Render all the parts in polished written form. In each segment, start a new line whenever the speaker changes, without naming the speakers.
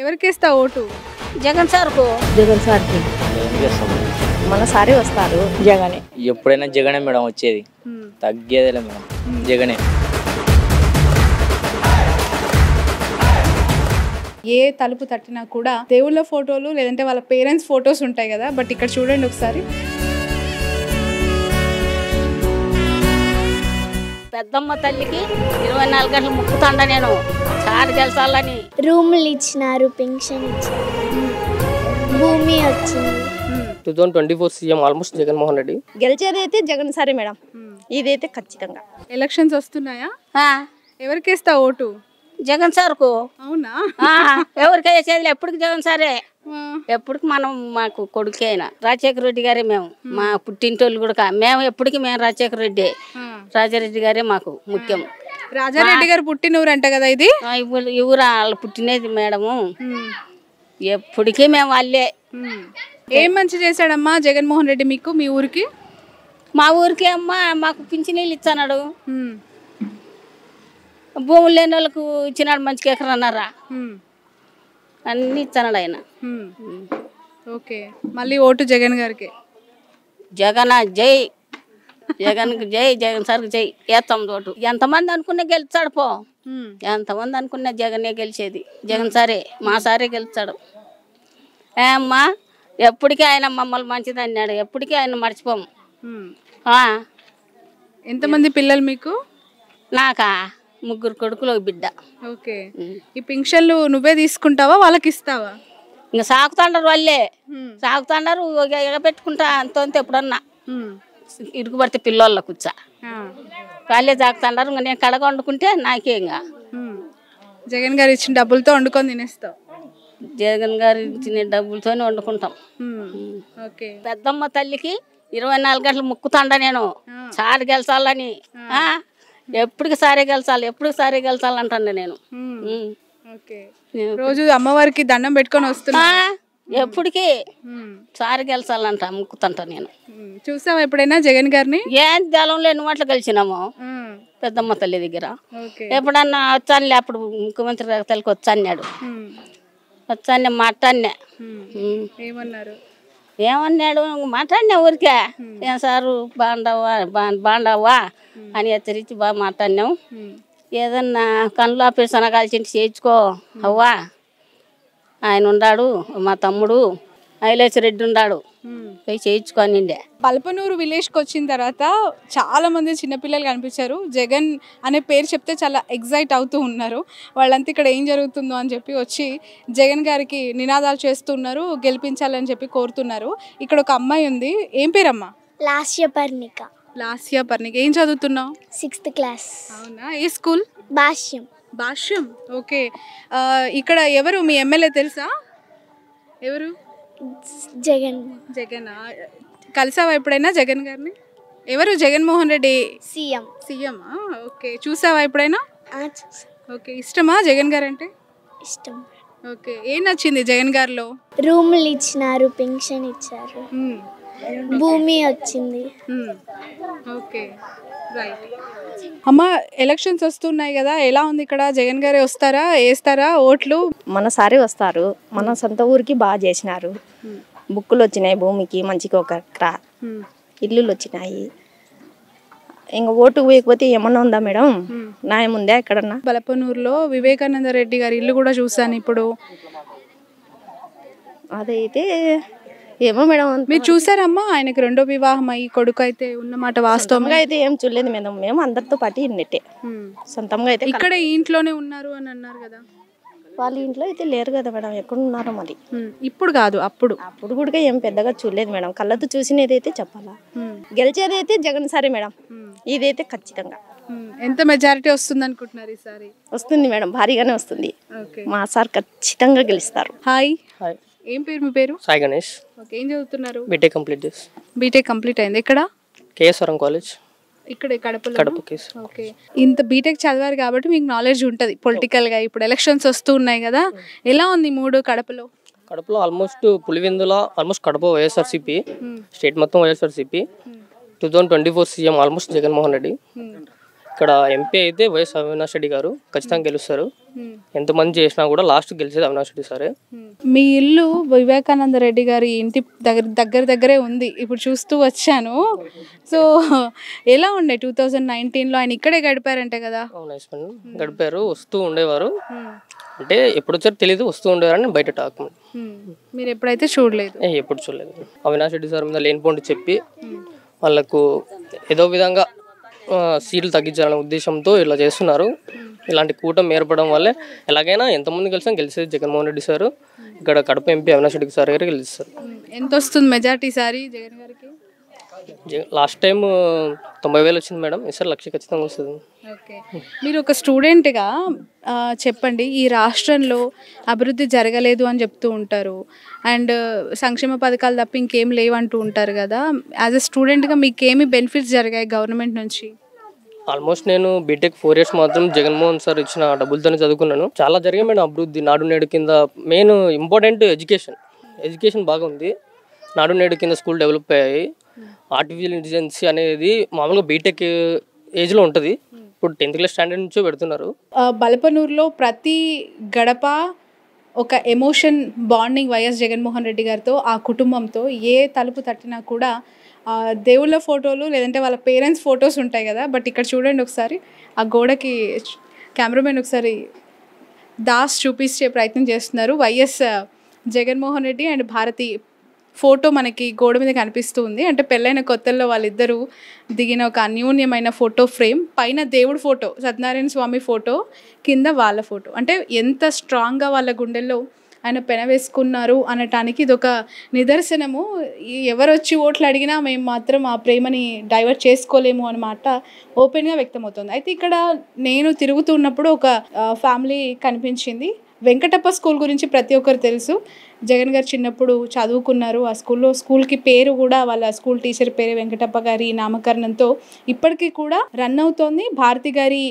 ఎవరికేస్తావు vote?
Jagan సార్కు.
జగన్ సార్కి మన సారే వస్తారు. జగనే
ఎప్పుడైనా జగనే మేడం వచ్చేది, తగ్గేదేలే మేడం, జగనే.
ఏ తలుపు తట్టినా కూడా దేవుళ్ళ ఫోటోలు లేదంటే వాళ్ళ పేరెంట్స్ ఫొటోస్ ఉంటాయి కదా, బట్ ఇక్కడ చూడండి ఒకసారి.
పెద్దమ్మ తల్లికి 24 గంటలు ముక్కుతాండ నేను సార్ గెలిచాలని.
రూములు ఇచ్చినారు, పెన్షన్ ఇచ్చారు, భూమి వచ్చింది.
2024 సీఎం ఆల్మోస్ట్ జగన్మోహన్ రెడ్డి.
గెలిచేదైతే జగన్ సారే మేడం, ఇదైతే ఖచ్చితంగా.
ఎలక్షన్స్ వస్తున్నాయా? ఎవరికేస్తావు ఓటు?
జగన్ సార్కు.
అవునా?
ఎవరికి వేసేది ఎప్పటికి జగన్ సారే, ఎప్పటికి మనం మాకు కొడుకే అయినా రాజశేఖర రెడ్డి గారే. మేము మా పుట్టింటోళ్ళు కూడా మేము ఎప్పటికి మేము రాజశేఖర రెడ్డి, రాజారెడ్డి గారే మాకు ముఖ్యం.
రాజారెడ్డి గారు పుట్టిన ఊరు అంట కదా ఇది?
ఈ ఊరు వాళ్ళు పుట్టినది మేడము, ఎప్పటికీ మేము వాళ్ళే.
ఏం మంచి చేశాడమ్మా జగన్మోహన్ రెడ్డి మీకు మీ ఊరికి?
మా ఊరికి అమ్మా మాకు పింఛనీళ్ళు ఇచ్చాడు, భూములు లేని వాళ్ళకు ఇచ్చినాడు, మంచిగా ఎకరన్నారా అన్ని ఇచ్చాడు ఆయన.
ఓకే, మళ్ళీ ఓటు జగన్ గారికి.
జగన్ జై, జగన్ జై, జగన్ సార్కి జై. ఏస్తాం ఓటు. ఎంతమంది అనుకున్నా గెలిచాడు పో, ఎంతమంది అనుకున్నా జగనే గెలిచేది. జగన్ సారే, మా సారే గెలిచాడు. ఏమ్మా ఎప్పటికీ ఆయన మమ్మల్ని మంచిది అన్నాడు, ఎప్పటికీ ఆయన మర్చిపోము.
ఎంతమంది పిల్లలు మీకు?
నాకా 3 కొడుకులు, 1 బిడ్డ.
ఓకే, ఈ పింఛన్లు నువ్వే తీసుకుంటావా వాళ్ళకి ఇస్తావా?
ఇంకా సాగుతాండారు వాళ్ళే, సాగుతాండారు. ఎగపెట్టుకుంటా అంత ఎప్పుడన్నా ఇరుగుపడితే పిల్లోళ్ళ కూర్చా వాళ్ళే సాగుతాండారు. ఇంకా నేను కడగ వండుకుంటే నాకే. ఇంకా
జగన్ గారు ఇచ్చిన డబ్బులతో వండుకొని తినేస్తావు?
జగన్ గారు ఇచ్చిన డబ్బులతోనే వండుకుంటాం.
ఓకే,
పెద్దమ్మ తల్లికి 24 గంటలు ముక్కుతాండ నేను సారి గెలిచాలని. ఎప్పటికి సారే గెలిచాలి, ఎప్పటికి సారే గెలిచాలంటాను నేను.
రోజు అమ్మవారికి దండం పెట్టుకొని వస్తున్నా,
ఎప్పటికీ సారి గెలిచాలంట ముక్కుతంట నేను.
చూసావా ఎప్పుడైనా జగన్ గారిని?
ఏం జలం లేని వాటిలో కలిసినాము పెద్దమ్మ తల్లి దగ్గర. ఎప్పుడన్నా వచ్చానులే, అప్పుడు ముఖ్యమంత్రి తల్లికి వచ్చాన్నాడు, వచ్చాను మాట్లాడినా.
ఏమన్నారు?
ఏమన్నాడు మాట్లాడినా ఊరికే, ఏం సారు బాగుండవా అని హెచ్చరించి బాగా మాట్లాడినాము. ఏదన్నా కళ్ళు ఆపరేషన్ కాల్చింటి చేయించుకో అవ్వా, ఆయన ఉన్నాడు, మా తమ్ముడు ఐలేష్ రెడ్డి ఉన్నాడు, పోయి చేయించుకోనిండే.
పల్పనూరు విలేజ్కి వచ్చిన తర్వాత చాలా మంది చిన్నపిల్లలు కనిపించారు. జగన్ అనే పేరు చెప్తే చాలా ఎగ్జైట్ అవుతూ ఉన్నారు. వాళ్ళంతా ఇక్కడ ఏం జరుగుతుందో అని చెప్పి వచ్చి జగన్ గారికి నినాదాలు చేస్తున్నారు, గెలిపించాలని చెప్పి కోరుతున్నారు. ఇక్కడ ఒక అమ్మాయి ఉంది, ఏం పేరమ్మా?
లాస్యపర్ణిక.
లాస్యపర్ణిక. ఏం చదువుతున్నావు?
6th class.
అవునా? ఏ స్కూల్?
భాష్యం.
భాష్యం. ఓకే, ఇక్కడ ఎవరు మీ ఎమ్మెల్యే తెలుసా? ఎవరు?
జగన్.
జగన్. కలిసావా ఎప్పుడైనా జగన్ గారిని? ఎవరు? Jaganmohan Reddy
CM.
CM. Okay, చూసావా ఎప్పుడైనా? ఓకే, ఇష్టమా జగన్ గారు అంటే?
ఇష్టం.
ఓకే, ఏం నచ్చింది జగన్ గారిలో?
రూములు ఇచ్చినారు, పెన్షన్ ఇచ్చారు, భూమి వచ్చింది.
Okay, right. అమ్మ, ఎలక్షన్స్ వస్తున్నాయి కదా, ఎలా ఉంది ఇక్కడ? జగన్ గారే వస్తారా, వేస్తారా ఓట్లు?
మన సారే వస్తారు. మన సొంత ఊరికి బాగా చేసినారు. బుక్కులు వచ్చినాయి, భూమికి మంచిగా 1 ఎకరా, ఇల్లులు వచ్చినాయి. ఇంకా ఓటు వేయకపోతే ఏమన్నా ఉందా మేడం? న్యాయం ఉందా ఎక్కడన్నా?
బలపనూరులో వివేకానంద రెడ్డి గారి ఇల్లు కూడా చూసాను ఇప్పుడు.
అదైతే ఏమో మేడం.
మీరు చూసారమ్మా? ఆయనకి 2వ వివాహం అయ్యి కొడుకు అయితే ఉన్నమాట వాస్తవంగా
అయితే ఏం చూడలేదు మేడం, మేము అందరితో పాటు ఇన్నట్టే సొంతంగా అయితే.
ఇక్కడ ఈ ఇంట్లోనే ఉన్నారు అని అన్నారు కదా,
వాళ్ళ ఇంట్లో అయితే లేరు కదా మేడం, ఎక్కడ ఉన్నారో మరి.
ఇప్పుడు కాదు, అప్పుడు
కూడా ఏం పెద్దగా చూడలేదు మేడం, కళ్ళతో చూసినదైతే చెప్పాలా. గెలిచేదైతే జగన్ సారే మేడం, ఇదైతే ఖచ్చితంగా.
ఎంత మెజారిటీ వస్తుంది అనుకుంటున్నారు ఈసారి?
వస్తుంది మేడం, భారీగానే వస్తుంది. మా సార్ ఖచ్చితంగా గెలుస్తారు.
హాయ్.
హాయ్.
ఏం పేరు మీ పేరు?
సాయి గణేష్.
ఓకే, ఏం చదువుతున్నారు?
బీటెక్ కంప్లీట్ చేసి.
బీటెక్ కంప్లీట్ అయింది ఎక్కడ?
కేఎస్వరం కాలేజ్,
ఇక్కడ కడపలో.
కడప కేసు.
ఓకే, ఇంత బీటెక్ చదివారు కాబట్టి మీకు నాలెడ్జ్ ఉంటుంది పొలిటికల్గా. ఇప్పుడు ఎలక్షన్స్ వస్తూ ఉన్నాయి కదా, ఎలా ఉంది మూడు కడపలో?
కడపలో almost Pulivendula almost Kadapa YSRCP, state మొత్తం వైఎస్ఆర్సీపీ. 2024 CM almost Jaganmohan Reddy. ఇక్కడ ఎంపీ అయితే వైఎస్ అవినాష్ రెడ్డి గారు ఖచ్చితంగా గెలుస్తారు. ఎంతమంది చేసినా కూడా లాస్ట్ గెలిచేది అవినాష్ రెడ్డి సారే.
మీ ఇల్లు వివేకానంద రెడ్డి గారి ఇంటి దగ్గరే ఉంది, ఇప్పుడు చూస్తూ వచ్చాను. సో ఎలా ఉండే 2019లో ఆయన ఇక్కడే గడిపారంటే కదా?
అవును, గడిపారు, వస్తూ ఉండేవారు. అంటే ఎప్పుడు వచ్చారో తెలియదు, వస్తూ ఉండేవారని బయట టాక్.
మీరు ఎప్పుడైతే చూడలేదు?
ఎప్పుడు చూడలేదు. అవినాష్ రెడ్డి సార్ మీద లేనిపోండి చెప్పి వాళ్ళకు ఏదో విధంగా సీట్లు తగ్గించాలనే ఉద్దేశంతో ఇలా చేస్తున్నారు. ఇలాంటి కూటమి ఏర్పడడం వల్లే ఎలాగైనా ఎంతమంది కలిసినా గెలిచేది జగన్మోహన్ రెడ్డి సార్. ఇక్కడ కడప ఎంపీ అవినాష్ రెడ్డి సార్ గారు గెలుస్తారు.
ఎంత వస్తుంది మెజార్టీ సారి జగన్ గారికి?
లాస్ట్ టైం 90,000 వచ్చింది మేడం, ఈసారి 1,00,000 ఖచ్చితంగా వస్తుంది.
ఓకే, మీరు ఒక స్టూడెంట్గా చెప్పండి, ఈ రాష్ట్రంలో అభివృద్ధి జరగలేదు అని చెప్తూ ఉంటారు, అండ్ సంక్షేమ పథకాలు తప్ప ఇంకేం లేవంటూ ఉంటారు కదా. యాజ్ ఎ స్టూడెంట్గా మీకు ఏమి బెనిఫిట్స్ జరిగాయి గవర్నమెంట్ నుంచి?
ఆల్మోస్ట్ నేను బీటెక్ 4 years మాత్రం జగన్మోహన్ సార్ ఇచ్చిన డబ్బులతోనే చదువుకున్నాను. చాలా జరిగాయి మేడం అభివృద్ధి. నాడు నేడు కింద మెయిన్ ఇంపార్టెంట్ ఎడ్యుకేషన్ బాగా ఉంది. నాడు నేడు కింద స్కూల్ డెవలప్ అయ్యాయి. ఆర్టిఫిషియల్ ఇంటెలిజెన్స్ అనేది మామూలుగా బీటెక్ ఏజ్లో ఉంటుంది, ఇప్పుడు 10th class స్టాండర్డ్ నుంచో పెడుతున్నారు.
బలపనూరులో ప్రతి గడప ఒక emotion bonding YS Jaganmohan Reddy గారితో, ఆ కుటుంబంతో. ఏ తలుపు తట్టినా కూడా దేవుళ్ళ ఫోటోలు లేదంటే వాళ్ళ పేరెంట్స్ ఫొటోస్ ఉంటాయి కదా. బట్ ఇక్కడ చూడండి ఒకసారి, ఆ గోడకి కెమెరామెన్ ఒకసారి దాస్ చూపించే ప్రయత్నం చేస్తున్నారు. YS Jaganmohan Reddy and Bharathi photo మనకి గోడ మీద కనిపిస్తూ ఉంది. అంటే పెళ్ళైన కొత్తల్లో వాళ్ళిద్దరూ దిగిన ఒక అన్యోన్యమైన ఫోటో ఫ్రేమ్. పైన దేవుడి ఫోటో, సత్యనారాయణ స్వామి ఫోటో, కింద వాళ్ళ ఫోటో. అంటే ఎంత స్ట్రాంగ్గా వాళ్ళ గుండెల్లో ఆయన పెన వేసుకున్నారు అనటానికి ఇదొక నిదర్శనము. ఎవరు వచ్చి ఓట్లు అడిగినా మేము మాత్రం ఆ ప్రేమని డైవర్ట్ చేసుకోలేము అన్నమాట ఓపెన్గా వ్యక్తమవుతుంది. అయితే ఇక్కడ నేను తిరుగుతున్నప్పుడు ఒక ఫ్యామిలీ కనిపించింది. వెంకటప్ప స్కూల్ గురించి ప్రతి ఒక్కరు తెలుసు. జగన్ గారు చిన్నప్పుడు చదువుకున్నారు ఆ స్కూల్కి పేరు కూడా వాళ్ళ స్కూల్ టీచర్ పేరు వెంకటప్ప గారి నామకరణంతో ఇప్పటికీ కూడా రన్ అవుతోంది. భారతి గారి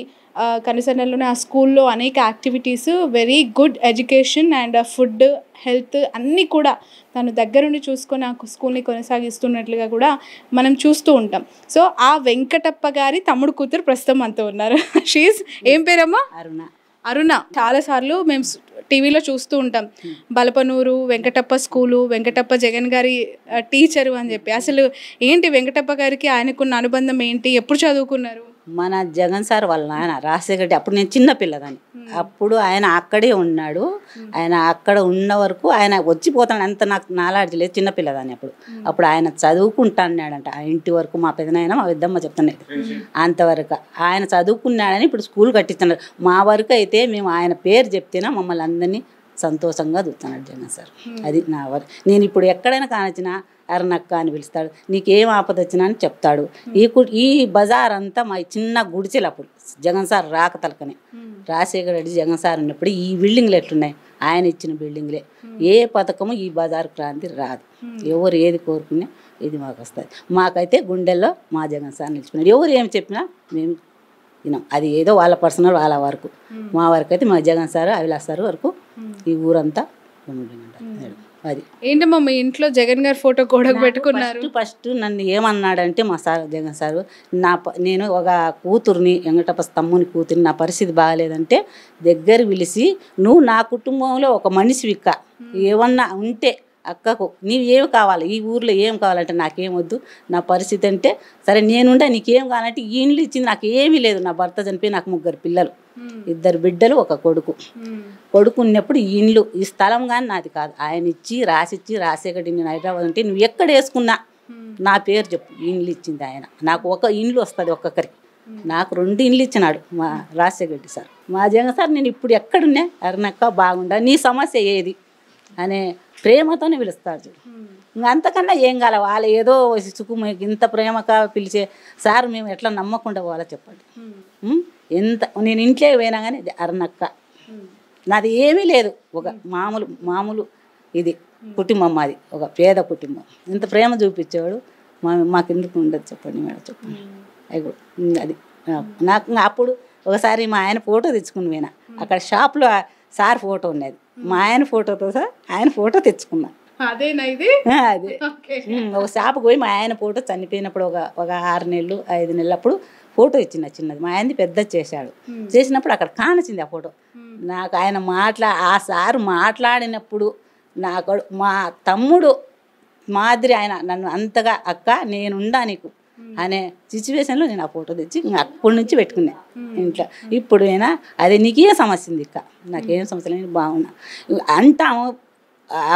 కనుసన్నల్లోనే ఆ స్కూల్లో అనేక activities, very good education and food, health అన్నీ కూడా తను దగ్గరుండి చూసుకొని ఆ స్కూల్ని కొనసాగిస్తున్నట్లుగా కూడా మనం చూస్తూ ఉంటాం. సో ఆ వెంకటప్ప గారి తమ్ముడు కూతురు ప్రస్తుతం మనతో ఉన్నారు. షీజ్ ఏం పేరమ్మా? అరుణ. చాలాసార్లు మేము టీవీలో చూస్తూ ఉంటాం, బలపనూరు వెంకటప్ప స్కూలు, వెంకటప్ప జగన్ గారి టీచరు అని చెప్పి. అసలు ఏంటి వెంకటప్ప గారికి ఆయనకున్న అనుబంధం ఏంటి? ఎప్పుడు చదువుకున్నారు?
మన జగన్ సార్ వాళ్ళ నాయన రాజశేఖర్, అప్పుడు నేను చిన్న పిల్లదాన్ని, అప్పుడు ఆయన అక్కడే ఉన్నాడు. ఆయన అక్కడ ఉన్న వరకు ఆయన వచ్చిపోతాడు, అంత నాకు నాలెడ్జ్ లేదు, చిన్న పిల్లదాన్ని అప్పుడు ఆయన చదువుకుంటాన్నాడంట ఆ ఇంటి వరకు. మా పెదనాయన మా పెద్దమ్మ చెప్తున్నాయి అంతవరకు ఆయన చదువుకున్నాడని ఇప్పుడు స్కూల్ కట్టిస్తున్నారు. మా వరకు అయితే మేము ఆయన పేరు చెప్తేనే మమ్మల్ని అందరినీ సంతోషంగా చూస్తున్నాడు జగన్ సార్. అది నా వరకు. నేను ఇప్పుడు ఎక్కడైనా కానొచ్చినా అరణక్క అని పిలుస్తాడు, నీకేం ఆపద వచ్చినా అని చెప్తాడు. ఈ బజార్ అంతా మా చిన్న గుడిచెలు అప్పుడు జగన్ సార్ రాక తలకనే. రాజశేఖర రెడ్డి జగన్ సార్ ఉన్నప్పుడు ఈ బిల్డింగ్లు ఎట్లున్నాయి, ఆయన ఇచ్చిన బిల్డింగ్లే. ఏ పథకము ఈ బజార్ క్రాంతి రాదు. ఎవరు ఏది కోరుకునే ఇది మాకు వస్తుంది. మాకైతే గుండెల్లో మా జగన్ సార్ నిలిచిపోయినాడు. ఎవరు ఏమి చెప్పినా మేము వినాం. అది ఏదో వాళ్ళ పర్సనల్ వాళ్ళ వరకు. మా వరకు అయితే మా జగన్ సార్ అవిలాస్ సార్ వరకు ఈ ఊరంతా అది.
ఏంటమ్మా మీ ఇంట్లో జగన్ గారి ఫోటో కూడా పెట్టుకున్నారు?
ఫస్ట్ నన్ను ఏమన్నాడంటే మా సార్ జగన్ సారు, నేను ఒక కూతుర్ని, వెంకటప్ప తమ్ముని కూతుర్ని, నా పరిస్థితి బాగాలేదంటే దగ్గర పిలిచి, నువ్వు నా కుటుంబంలో ఒక మనిషివిక్క, ఏమన్నా ఉంటే అక్కకు నీవు ఏమి కావాలి, ఈ ఊర్లో ఏం కావాలంటే నాకేం వద్దు, నా పరిస్థితి అంటే సరే నేనుంటే నీకేం కావాలంటే ఈ ఇండ్లు ఇచ్చింది నాకు ఏమీ లేదు. నా భర్త చనిపోయి నాకు 3 పిల్లలు, 2 బిడ్డలు, 1 కొడుకు. కొడుకు ఉన్నప్పుడు ఈ ఇండ్లు, ఈ స్థలం కానీ నాది కాదు, ఆయన ఇచ్చి రాసిచ్చి రాజశేఖర్ నేను హైదరాబాద్ అంటే నువ్వు ఎక్కడ వేసుకున్నా నా పేరు చెప్పు, ఇండ్లు ఇచ్చింది ఆయన. నాకు 1 ఇండ్లు వస్తుంది ఒక్కొక్కరికి, నాకు 2 ఇండ్లు ఇచ్చినాడు మా రాజశేఖర్ రెడ్డి సార్. మా జగన్ సార్ నేను ఇప్పుడు ఎక్కడున్నా అరణక్క బాగుండా, నీ సమస్య ఏది అనే ప్రేమతోనే పిలుస్తాడు. ఇంకా అంతకన్నా ఏం కాలే. వాళ్ళు ఏదో సుఖం ఇంత ప్రేమగా పిలిచే సార్ మేము ఎట్లా నమ్మకుండా పోవాలో చెప్పండి. ఎంత నేను ఇంట్లో పోయినా కానీ అరణక్క, నాది ఏమీ లేదు, ఒక మామూలు ఇది కుటుంబం, మాది ఒక పేద కుటుంబం. ఇంత ప్రేమ చూపించేవాడు మాకు ఎందుకు ఉండదు చెప్పండి మేడం, చెప్పండి. అది నాకు అప్పుడు ఒకసారి మా ఆయన ఫోటో తెచ్చుకుని పోయినా, అక్కడ షాప్లో సార్ ఫోటో ఉన్నది, మా ఆయన ఫోటోతో సార్ ఆయన ఫోటో తెచ్చుకున్నా. అదే ఒక షాప్కి పోయి మా ఆయన ఫోటో చనిపోయినప్పుడు ఒక 6 నెలలు 5 నెలలు అప్పుడు ఫోటో ఇచ్చిన చిన్నది, మా ఆయనది పెద్ద చేశాడు. చేసినప్పుడు అక్కడ కానొచ్చింది ఆ ఫోటో. నాకు ఆయన ఆ సారు మాట్లాడినప్పుడు మా తమ్ముడు మాదిరి ఆయన నన్ను అంతగా అక్క నేనుండా నీకు అనే సిచ్యువేషన్లో నేను ఆ ఫోటో తెచ్చి అప్పటి నుంచి పెట్టుకున్నా ఇంట్లో. ఇప్పుడు అయినా అది నీకే సమస్య ఉంది ఇక్క, నాకేం సమస్య లేదు, బాగున్నా అంటాము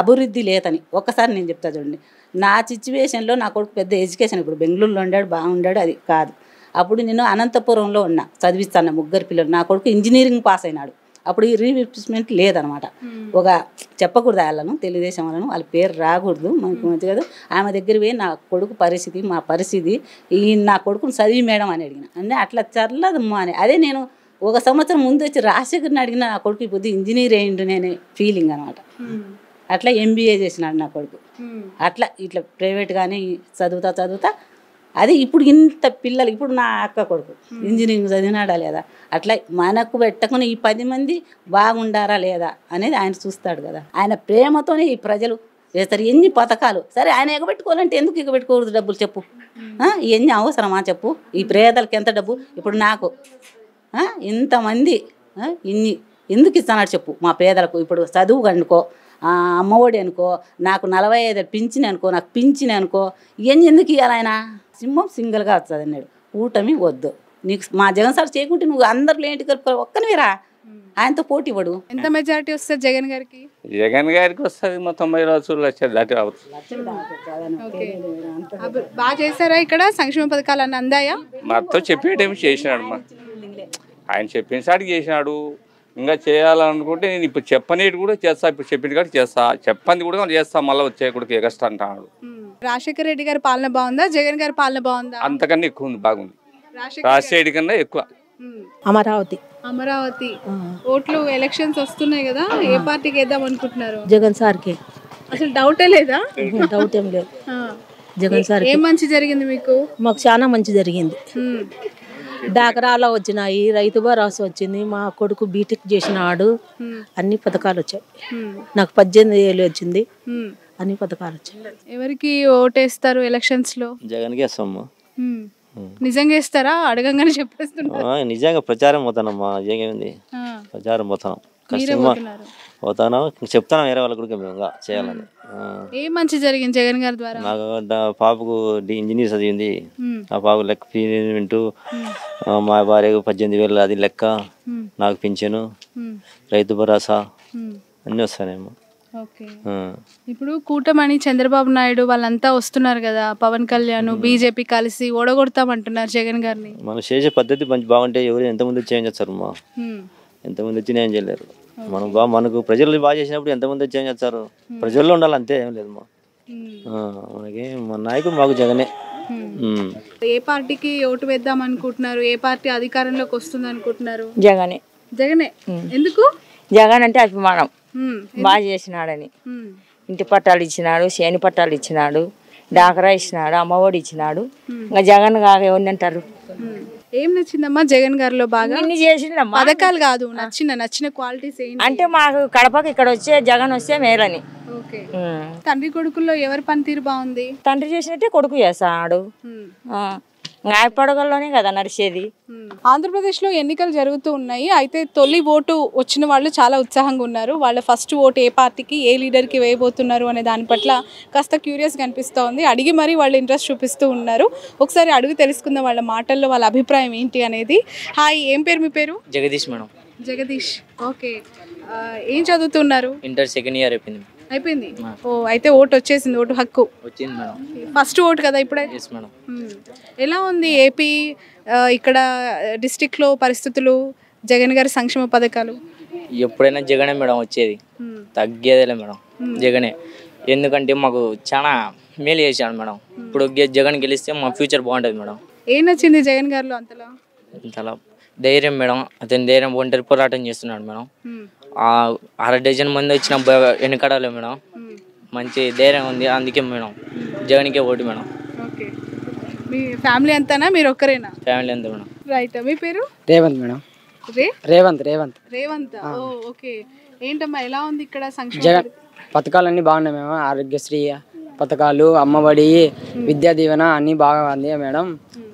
అభివృద్ధి లేదని. ఒక్కసారి నేను చెప్తా చూడండి, నా సిచ్యువేషన్లో నా కొడుకు పెద్ద ఎడ్యుకేషన్, ఇప్పుడు బెంగళూరులో ఉండాడు బాగుండాడు, అది కాదు. అప్పుడు నేను అనంతపురంలో ఉన్నా చదివిస్తాను 3 పిల్లలు. నా కొడుకు ఇంజనీరింగ్ పాస్ అయినాడు. అప్పుడు ఈ రీఇన్వెస్ట్మెంట్ లేదనమాట. ఒక చెప్పకూడదు వాళ్ళను, తెలుగుదేశం వాళ్ళను, వాళ్ళ పేరు రాకూడదు మనకు మంచి కదా. ఆమె దగ్గర పోయి నా కొడుకు పరిస్థితి మా పరిస్థితి నా కొడుకుని చదివి మేడం అని అడిగిన. అంటే అట్లా చల్లదమ్మా అని. అదే నేను 1 సంవత్సరం ముందు వచ్చి రాజశేఖర్ని అడిగిన నా కొడుకు ఇప్పుడు ఇంజనీర్ అయ్యిండు అనే ఫీలింగ్ అనమాట. అట్లా MBA చేసినాడు నా కొడుకు. అట్లా ఇట్లా ప్రైవేట్ కానీ చదువుతా అది ఇప్పుడు ఇంత పిల్లలు, ఇప్పుడు నా అక్క కొడుకు ఇంజనీరింగ్ చదివినాడా లేదా, అట్లా మనకు పెట్టుకుని ఈ 10 మంది బాగుండారా లేదా అనేది ఆయన చూస్తాడు కదా. ఆయన ప్రేమతోనే ఈ ప్రజలు చేస్తారు. ఎన్ని పథకాలు సరే ఆయన ఎగబెట్టుకోవాలంటే ఎందుకు ఎగబెట్టుకోకూడదు డబ్బులు చెప్పు, ఇవన్నీ అవసరమా చెప్పు. ఈ పేదలకు ఎంత డబ్బు, ఇప్పుడు నాకు ఇంతమంది ఇన్ని ఎందుకు ఇస్తున్నాడు చెప్పు. మా పేదలకు ఇప్పుడు చదువు అనుకో, అమ్మఒడి అనుకో, నాకు 45 పింఛన్ అనుకో, నాకు పింఛన్ అనుకో, ఇవన్నీ ఎందుకు ఇవ్వాలి ఆయన. సింహం సింగిల్గా వస్తుంది అన్నాడు, కూటమి వద్దు నీకు. మా జగన్ సార్ చేయకుంటే నువ్వు అందరిలో ఏంటి కలుపుకోవాలి, ఒక్కనివేరా ఆయనతో పోటీ పడు.
ఎంత మెజారిటీ వస్తుంది జగన్ గారికి?
జగన్ గారికి వస్తుంది 90 లక్షలు దాటి రావచ్చు.
బాగా చేశారా ఇక్కడ? సంక్షేమ పథకాలు అన్నీ అందాయా?
మాతో చెప్పేటేమి చేసినాడు, ఆయన చెప్పిన సాటికి చేసినాడు. ఇంకా చేయాలనుకుంటే నేను ఇప్పుడు చెప్పనేది కూడా చేస్తా, ఇప్పుడు చెప్పిన కాదు చేస్తా, చెప్పంది కూడా చేస్తా, మళ్ళీ వచ్చే కూడా ఎగస్ట్ అంటాడు.
రాజశేఖర రెడ్డి గారి పాలన బాగుందా, జగన్ గారి పాలన బాగుందా?
అంతకన్నా ఎక్కువ ఉంది, బాగుంది. రాజశేఖర్ కన్నా ఎక్కువ.
అమరావతి ఓట్లు ఎలక్షన్స్ వస్తున్నాయి కదా, ఏ పార్టీకి వేద్దాం అనుకుంటున్నారు?
జగన్ సార్కి.
అసలు డౌటే లేదా?
డౌట్ ఏం లేదు. జగన్ సార్
ఏం మంచి జరిగింది మీకు?
మాకు చాలా మంచి జరిగింది. డాకరాలో వచ్చినాయి, రైతు భరోసా వచ్చింది, మా కొడుకు బీటెక్ చేసినాడు, అన్ని పథకాలు వచ్చాయి. నాకు 18 ఏళ్ళు వచ్చింది, అన్ని పథకాలు వచ్చాయి.
ఎవరికి ఓటేస్తారు ఎలక్షన్స్ లో?
జగన్కి వేస్తామ్మా.
నిజంగా వేస్తారా? అడగంగానే చెప్పేస్తున్నారు.
నిజంగా ప్రచారం పోతానమ్మా, ఏమైంది ప్రచారం పోతాను, కష్టమా పోతాను, చెప్తాను వేరే వాళ్ళ కూడా మేము చేయాలని.
ఏం మంచి జరిగింది జగన్ గారి ద్వారా?
నాకు పాపకు ఇంజనీర్ చదివింది, ఆ పాపకు లెక్క పేమెంట్, మా భార్యకు 18,000 అది లెక్క, నాకు పింఛను, రైతు భరోసా అన్నీ వస్తానేమో.
ఇప్పుడు కూటమని చంద్రబాబు నాయుడు వాళ్ళంతా వస్తున్నారు కదా, పవన్ కళ్యాణ్ బీజేపీ కలిసి ఓడగొడతామంటున్నారు జగన్ గారిని.
మనం చేసే పద్ధతి మంచి బాగుంటే ఎవరు ఎంతమంది చేంజ్ చేస్తారు అమ్మా, ఎంతమంది వచ్చి నేను చేయలేరు. మనం మనకు ప్రజలు బాగా చేసినప్పుడు ఎంతమంది వచ్చి చేంజ్ చేస్తారు, ప్రజల్లో ఉండాలి అంతే, ఏం లేదు మా మనకి మన నాయకుడు మాకు జగనే.
ఏ పార్టీకి ఓటు వేద్దాం అనుకుంటున్నారు? ఏ పార్టీ అధికారంలోకి వస్తుంది అనుకుంటున్నారు?
జగనే.
జగనే ఎందుకు?
జగన్ అంటే అభిమానం, బాగా చేసినాడని. ఇంటి పట్టాలు ఇచ్చినాడు, చేని పట్టాలు ఇచ్చినాడు, డాకరా ఇచ్చినాడు, అమ్మఒడి ఇచ్చినాడు. ఇంకా జగన్ కాక ఎవరిని అంటారు?
ఏం నచ్చిందమ్మా జగన్ గారిలో బాగా?
ఇన్ని చేసిందమ్మా,
పథకాలు కాదు, నచ్చిన క్వాలిటీస్ ఏంటి?
అంటే మాకు కడపకి ఇక్కడ వచ్చే జగన్ వస్తే మేలని.
తండ్రి కొడుకుల్లో ఎవరి పనితీరు బాగుంది?
తండ్రి చేసినట్టే కొడుకు చేస్తాడు, పడగల్లోనే కదా నడిచేది.
ఆంధ్రప్రదేశ్లో ఎన్నికలు జరుగుతూ ఉన్నాయి. అయితే తొలి ఓటు వచ్చిన వాళ్ళు చాలా ఉత్సాహంగా ఉన్నారు. వాళ్ళ ఫస్ట్ ఓటు ఏ పార్టీకి, ఏ లీడర్కి వేయబోతున్నారు అనే దాని పట్ల కాస్త క్యూరియస్గా అనిపిస్తూ అడిగి మరీ వాళ్ళు ఇంట్రెస్ట్ చూపిస్తూ ఉన్నారు. ఒకసారి అడుగు తెలుసుకుందాం వాళ్ళ మాటల్లో వాళ్ళ అభిప్రాయం ఏంటి అనేది. హాయ్, ఏం పేరు మీ పేరు?
జగదీష్ మేడం.
జగదీష్, ఓకే. ఏం చదువుతున్నారు?
ఇంటర్ సెకండ్ ఇయర్
అయిపోయింది. ఓ, అయితే ఓటు వచ్చేసింది, ఓటు హక్కు
వచ్చింది మేడం.
ఫస్ట్ ఓటు కదా ఇప్పుడే?
మేడం.
ఎలా ఉంది ఏపీ ఇక్కడ డిస్ట్రిక్ట్లో పరిస్థితులు, జగన్ గారి సంక్షేమ పథకాలు?
ఎప్పుడైనా జగనే మేడం వచ్చేది, తగ్గేదేలే మేడం జగనే. ఎందుకంటే మాకు చాలా మేలు చేశాడు మేడం. ఇప్పుడు జగన్ గెలిస్తే మా ఫ్యూచర్ బాగుంటుంది మేడం.
ఏం నచ్చింది జగన్ గారిలో అంతలా?
ధైర్యం మేడం, అతని ధైర్యం, ఒంటరి పోరాటం చేస్తున్నాడు మేడం. 6 డజన్ మంది వచ్చిన వెనకడాలి మేడం, మంచి ధైర్యం ఉంది. అందుకే మేడం జగన్కే ఓటు మేడం.
ఓకే. మీ ఫ్యామిలీ అంతానా, మీరు ఒక్కరేనా?
ఫ్యామిలీ అంతా మేడం.
రైట్. మీ పేరు?
రేవంత్ మేడం. రేవంత్.
రేవంత్, ఓ ఓకే. ఏంటమ్మా ఎలా ఉంది ఇక్కడ సంక్షేమ
జగన్ పథకాలన్నీ బాగున్నాయి మేడం. ఆరోగ్యశ్రీ పథకాలు, అమ్మఒడి, విద్యా దీవెన అన్నీ బాగా ఉంది మేడం.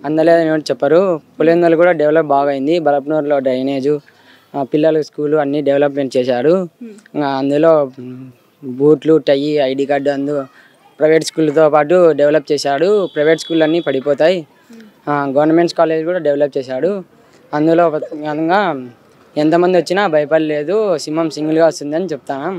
అందలేదని ఏమిటి చెప్పరు. పులివెందులు కూడా డెవలప్ బాగా అయింది. బలపనూరులో డ్రైనేజు, పిల్లల స్కూలు అన్నీ డెవలప్మెంట్ చేశారు. అందులో బూట్లు, టై, ఐడి కార్డు ప్రైవేట్ స్కూల్తో పాటు డెవలప్ చేశాడు. ప్రైవేట్ స్కూల్ అన్నీ పడిపోతాయి. గవర్నమెంట్ కాలేజ్ కూడా డెవలప్ చేశాడు. అందులో ఎంతమంది వచ్చినా భయపడలేదు. సింహం సింగిల్గా వస్తుందని చెప్తాను.